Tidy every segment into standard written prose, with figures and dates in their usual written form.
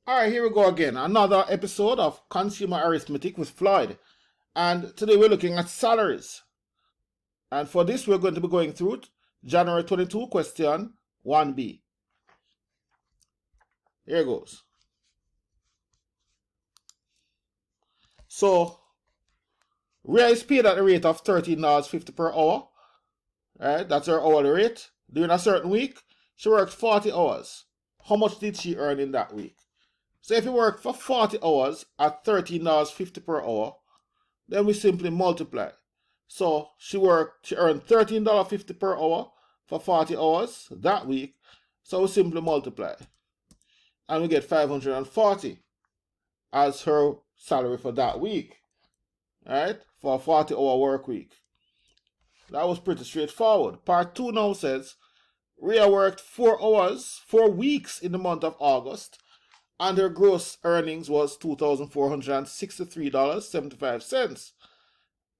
Alright, here we go again. Another episode of Consumer Arithmetic with Floyd. And today we're looking at salaries. And for this, we're going to be going through January 22 question 1B. Here goes. So, Rhea is paid at the rate of $13.50 per hour. Right? That's her hourly rate. During a certain week, she worked 40 hours. How much did she earn in that week? So if you work for 40 hours at $13.50 per hour, then we simply multiply. So she earned $13.50 per hour for 40 hours that week. So we simply multiply. And we get $540 as her salary for that week. Right? For a 40-hour work week. That was pretty straightforward. Part 2 now says, Rhea worked 4 weeks in the month of August, and her gross earnings was $2,463.75.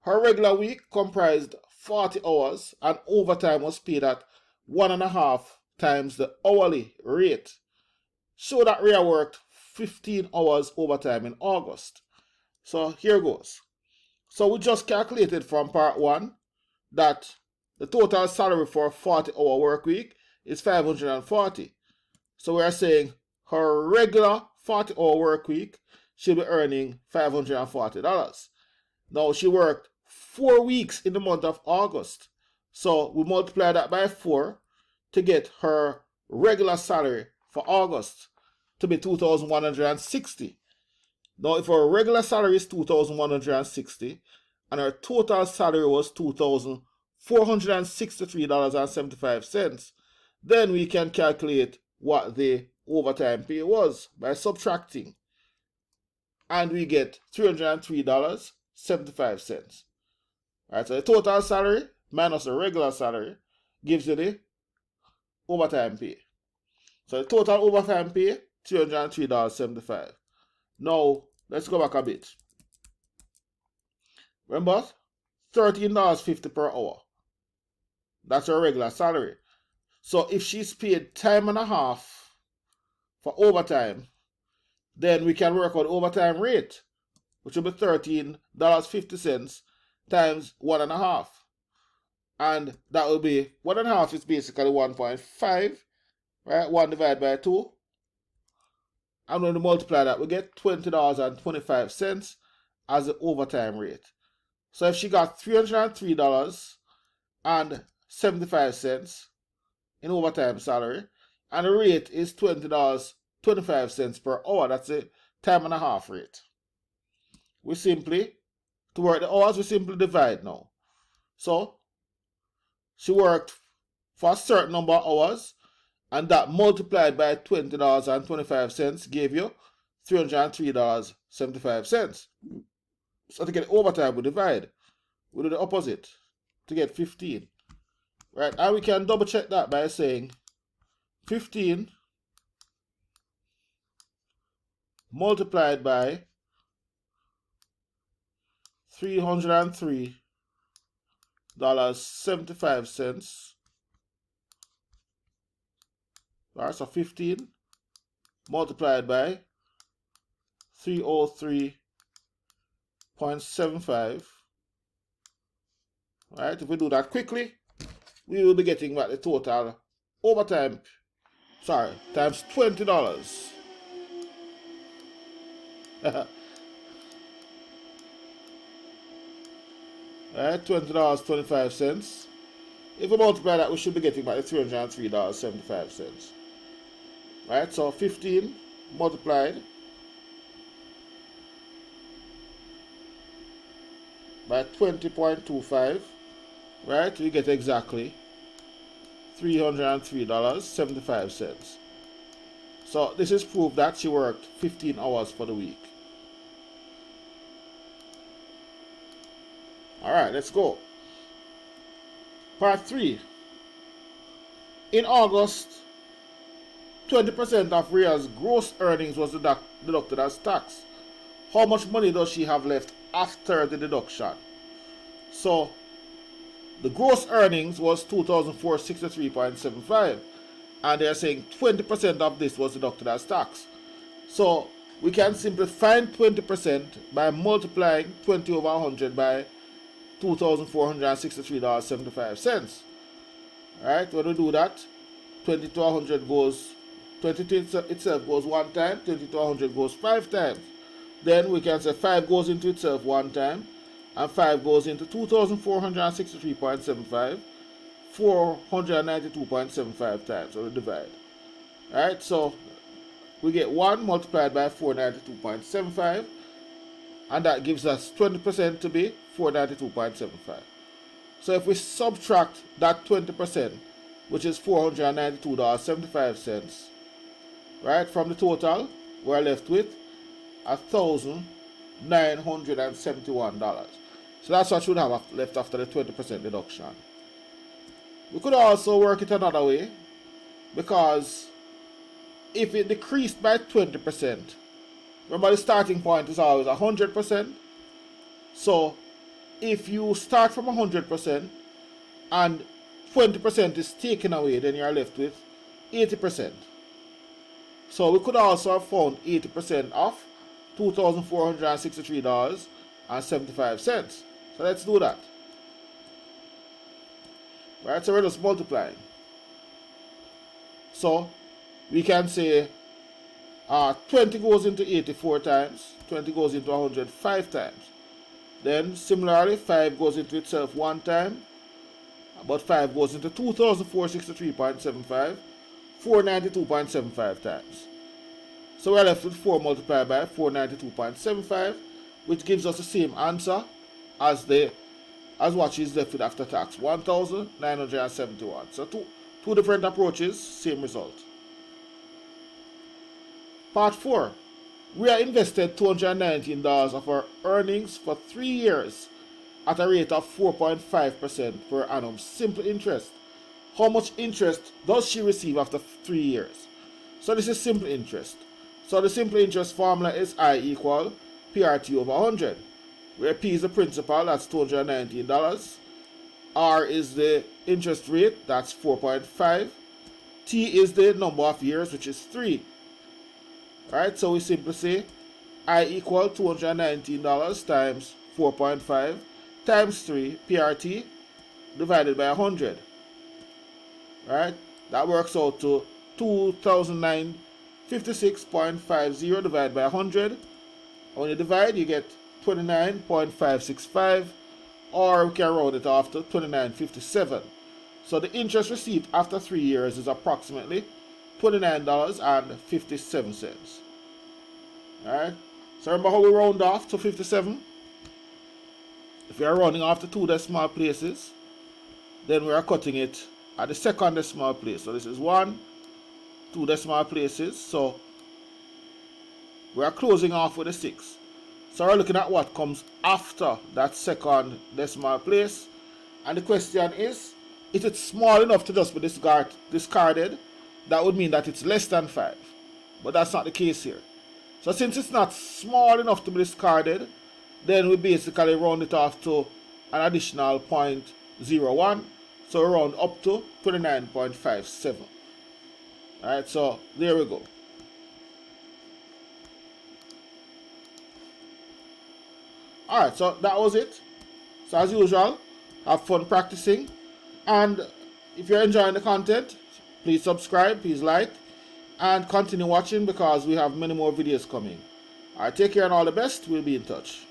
Her regular week comprised 40 hours, and overtime was paid at 1.5 times the hourly rate. Show that Rhea worked 15 hours overtime in August. So here goes. So we just calculated from part 1 that the total salary for a 40-hour work week is $540. So we are saying her regular 40-hour work week, she'll be earning $540. Now, she worked 4 weeks in the month of August. So we multiply that by 4 to get her regular salary for August to be $2,160. Now, if her regular salary is $2,160 and her total salary was $2,463.75, then we can calculate what the overtime pay was by subtracting. And we get $303.75. Alright, so the total salary minus the regular salary gives you the overtime pay. So the total overtime pay, $303.75. Now, let's go back a bit. Remember, $13.50 per hour. That's her regular salary. So if she's paid time and a half for overtime, then we can work out overtime rate, which will be $13.50 times 1.5. And that will be 1.5 is basically 1.5, right? 1 divided by 2. And when we multiply that, we get $20.25 as the overtime rate. So if she got $303.75 in overtime salary, and the rate is $20.25 per hour, that's a time and a half rate. We simply, to work the hours, we simply divide now. So, she worked for a certain number of hours, and that multiplied by $20.25 gave you $303.75. So to get overtime, we divide. We do the opposite to get 15. Right, and we can double check that by saying 15 multiplied by $303.75. Alright, so 15 multiplied by 303.75. Right, if we do that quickly, we will be getting back the total overtime, times $20. Right, $20.25. If we multiply that, we should be getting back the $303.75. Right, so 15 multiplied by 20.25, right, we get exactly $303.75. So this is proof that she worked 15 hours for the week. Alright, let's go. Part 3. In August, 20% of Rhea's gross earnings was deducted as tax. How much money does she have left after the deduction? So, the gross earnings was $2,463.75, and they're saying 20% of this was deducted as tax. So we can simply find 20% by multiplying 20 over 100 by $2,463.75. Right? When we do that, 20 to 100 goes, 20 to itself goes one time, 20 to 100 goes 5 times. Then we can say 5 goes into itself one time, and 5 goes into 2,463.75, 492.75 times, so we divide. Right? So we get 1 multiplied by 492.75, and that gives us 20% to be 492.75. So if we subtract that 20%, which is $492.75, right, from the total, we're left with $1,971. So that's what should have left after the 20% deduction. We could also work it another way, because if it decreased by 20%, remember the starting point is always 100%. So if you start from 100% and 20% is taken away, then you're left with 80%. So we could also have found 80% of $2,463.75. So let's do that. Right, so we're just multiplying. So we can say 20 goes into 84 times, 20 goes into 100 5 times. Then similarly, 5 goes into itself one time, but 5 goes into 2,463.75, 492.75 times. So we're left with 4 multiplied by 492.75, which gives us the same answer as what is left with after tax, 1,971. So two different approaches, same result. Part 4. We are invested $219 of our earnings for 3 years at a rate of 4.5% per annum, simple interest. How much interest does she receive after 3 years? So this is simple interest. So the simple interest formula is I equal PRT over 100, where P is the principal, that's $219. R is the interest rate, that's 4.5. T is the number of years, which is 3. Right, so we simply say I equal $219 times 4.5 times 3 PRT divided by 100. Right, that works out to 2,956.50 divided by 100. When you divide, you get 29.565, or we can round it off to 29.57. So the interest received after 3 years is approximately $29.57. Alright, so remember how we round off to 57? If we are rounding off to 2 decimal places, then we are cutting it at the second decimal place. So this is 1, 2 decimal places. So we are closing off with a 6. So we're looking at what comes after that second decimal place. And the question is it small enough to just be discarded? That would mean that it's less than 5. But that's not the case here. So since it's not small enough to be discarded, then we basically round it off to an additional 0.01. So we round up to 29.57. Alright, so there we go. Alright, so that was it. So as usual, have fun practicing. And if you're enjoying the content, please subscribe, please like, and continue watching because we have many more videos coming. Alright, take care and all the best. We'll be in touch.